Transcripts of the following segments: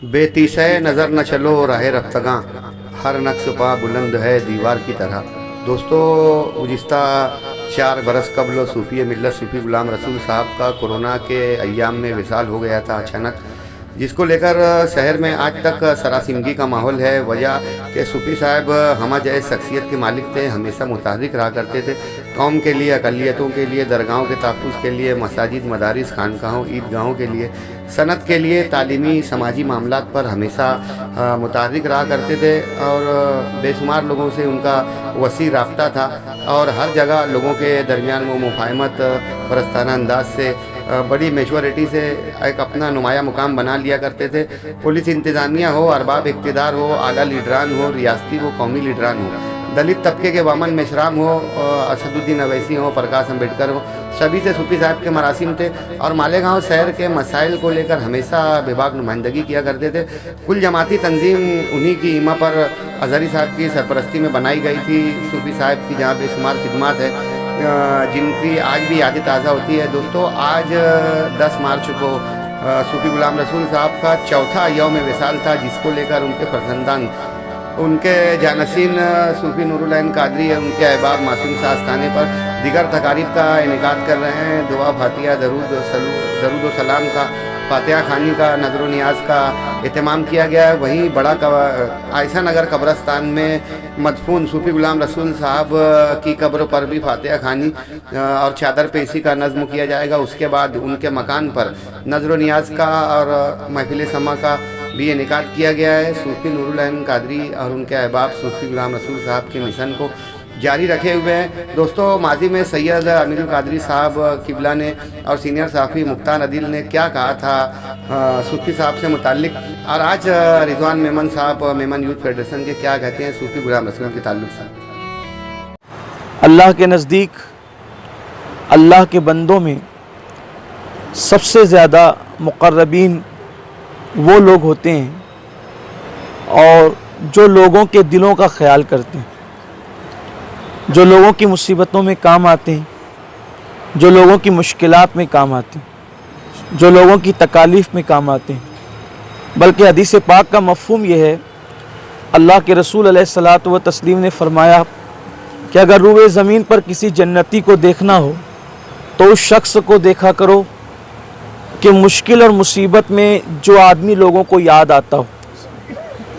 بے تیسے نظر نہ چلو راہ رفتگاں، ہر نقش پا بلند ہے دیوار کی طرح۔ دوستو، گزشتہ 4 برس قبل صوفی ملت صوفی غلام رسول صاحب کا کورونا کے ایام میں وصال ہو گیا تھا اچانک، جس کو لے کر شہر میں آج تک سراسیمگی کا ماحول ہے۔ وجہ کہ صوفی صاحب ہمہ جیس شخصیت کے مالک تھے، ہمیشہ متحرک رہا کرتے تھے قوم کے لیے، اقلیتوں کے لیے، درگاہوں کے تحفظ کے لیے، مساجد، مدارس، خانقاہوں، عیدگاہوں کے لیے، صنعت کے لیے، تعلیمی سماجی معاملات پر ہمیشہ متحرک رہا کرتے تھے، اور بے شمار لوگوں سے ان کا وسیع رابطہ تھا، اور ہر جگہ لوگوں کے درمیان وہ مفاہمت پرستانہ انداز سے بڑی میچورٹی سے ایک اپنا نمایاں مقام بنا لیا کرتے تھے۔ پولیس انتظامیہ ہو، ارباب اقتدار ہو، اعلیٰ لیڈران ہو، ریاستی و قومی لیڈران ہو، دلت طبقے کے وامن میشرام ہو، اسد الدین اویسی ہو، پرکاش امبیڈکر ہو، سبھی سے صوفی صاحب کے مراسم تھے، اور مالیگاؤں شہر کے مسائل کو لے کر ہمیشہ بے باک نمائندگی کیا کرتے تھے۔ کل جماعتی تنظیم انہی کی ایمہ پر اظہری صاحب کی سرپرستی میں بنائی گئی تھی۔ صوفی صاحب کی جہاں بے شمار خدمات ہے جن کی آج بھی یادیں تازہ ہوتی ہے۔ دوستو، آج 10 مارچ کو صوفی غلام رسول صاحب کا 4واں یوم وصال تھا، جس کو لے کر ان کے فرزندان، ان کے جانشین صوفی نور العین قادری، ان کے احباب معصوم شاہ آستانے پر دیگر تقاریب کا انعقاد کر رہے ہیں۔ دعا، فاتحہ، درود و سلام کا، فاتحہ خوانی کا، نظر و نیاز کا اہتمام کیا گیا ہے۔ وہیں بڑا عائشہ نگر قبرستان میں مدفون صوفی غلام رسول صاحب کی قبر پر بھی فاتحہ خوانی اور چادر پیشی کا نظم کیا جائے گا۔ اس کے بعد ان کے مکان پر نظر و نیاز کا اور محفل سما کا بھی انعقاد کیا گیا ہے۔ صوفی نور العین قادری اور ان کے احباب صوفی غلام رسول صاحب کے مشن کو جاری رکھے ہوئے ہیں۔ دوستو، ماضی میں سید امیر القادری صاحب قبلہ نے اور سینئر صحافی مختار عدیل نے کیا کہا تھا صوفی صاحب سے متعلق، اور آج رضوان میمن صاحب میمن یوتھ فیڈریشن کے کیا کہتے ہیں صوفی غلام رسول کے تعلق سے۔ اللہ کے نزدیک اللہ کے بندوں میں سب سے زیادہ مقربین وہ لوگ ہوتے ہیں اور جو لوگوں کے دلوں کا خیال کرتے ہیں، جو لوگوں کی مصیبتوں میں کام آتے ہیں، جو لوگوں کی مشکلات میں کام آتے ہیں، جو لوگوں کی تکالیف میں کام آتے ہیں۔ بلکہ حدیث پاک کا مفہوم یہ ہے، اللہ کے رسول علیہ الصلاۃ والتسلیم نے فرمایا کہ اگر روئے زمین پر کسی جنتی کو دیکھنا ہو تو اس شخص کو دیکھا کرو کہ مشکل اور مصیبت میں جو آدمی لوگوں کو یاد آتا ہو،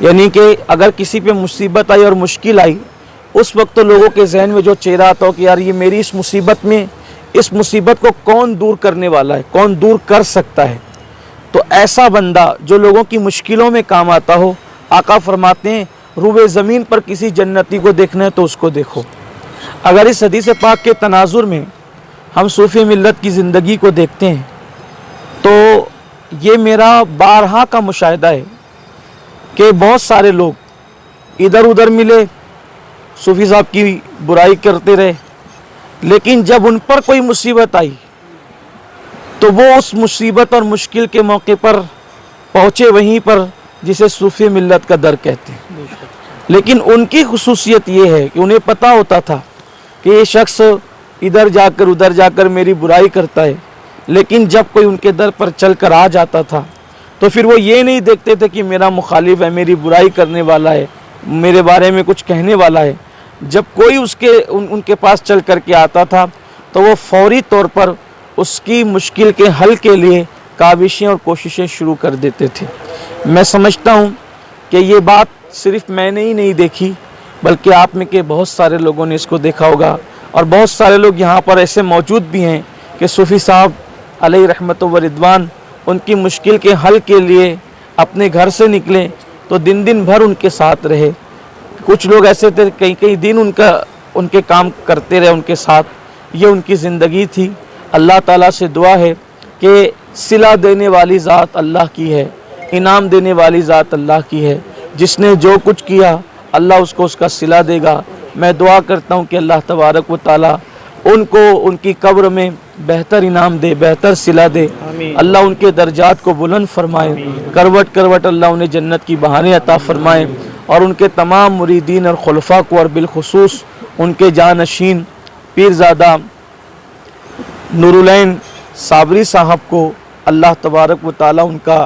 یعنی کہ اگر کسی پہ مصیبت آئی اور مشکل آئی، اس وقت تو لوگوں کے ذہن میں جو چہرہ آتا ہو کہ یار یہ میری اس مصیبت کو کون دور کرنے والا ہے، کون دور کر سکتا ہے، تو ایسا بندہ جو لوگوں کی مشکلوں میں کام آتا ہو، آقا فرماتے ہیں روئے زمین پر کسی جنتی کو دیکھنا ہے تو اس کو دیکھو۔ اگر اس حدیث پاک کے تناظر میں ہم صوفی ملت کی زندگی کو دیکھتے ہیں تو یہ میرا بارہا کا مشاہدہ ہے کہ بہت سارے لوگ ادھر ادھر ملے، صوفی صاحب کی برائی کرتے رہے، لیکن جب ان پر کوئی مصیبت آئی تو وہ اس مصیبت اور مشکل کے موقع پر پہنچے وہیں پر جسے صوفی ملت کا در کہتے ہیں۔ لیکن ان کی خصوصیت یہ ہے کہ انہیں پتہ ہوتا تھا کہ یہ شخص ادھر جا کر میری برائی کرتا ہے، لیکن جب کوئی ان کے در پر چل کر آ جاتا تھا تو پھر وہ یہ نہیں دیکھتے تھے کہ میرا مخالف ہے، میری برائی کرنے والا ہے، میرے بارے میں کچھ کہنے والا ہے۔ جب کوئی ان کے پاس چل کر کے آتا تھا تو وہ فوری طور پر اس کی مشکل کے حل کے لیے کاوشیں اور کوششیں شروع کر دیتے تھے۔ میں سمجھتا ہوں کہ یہ بات صرف میں نے ہی نہیں دیکھی، بلکہ آپ میں کے بہت سارے لوگوں نے اس کو دیکھا ہوگا، اور بہت سارے لوگ یہاں پر ایسے موجود بھی ہیں کہ صوفی صاحب علیہ رحمت و رضوان ان کی مشکل کے حل کے لیے اپنے گھر سے نکلے تو دن بھر ان کے ساتھ رہے۔ کچھ لوگ ایسے تھے کئی دن ان کے کام کرتے رہے ان کے ساتھ۔ یہ ان کی زندگی تھی۔ اللہ تعالیٰ سے دعا ہے کہ صلہ دینے والی ذات اللہ کی ہے، انعام دینے والی ذات اللہ کی ہے، جس نے جو کچھ کیا اللہ اس کو اس کا صلہ دے گا۔ میں دعا کرتا ہوں کہ اللہ تبارک و تعالیٰ ان کو ان کی قبر میں بہتر انعام دے، بہتر صلہ دے، اللہ ان کے درجات کو بلند فرمائے، کروٹ کروٹ اللہ انہیں جنت کی بہاریں عطا فرمائے، اور ان کے تمام مریدین اور خلفاء کو، اور بالخصوص ان کے جانشین پیرزادہ نور العین صابری صاحب کو اللہ تبارک و تعالیٰ ان کا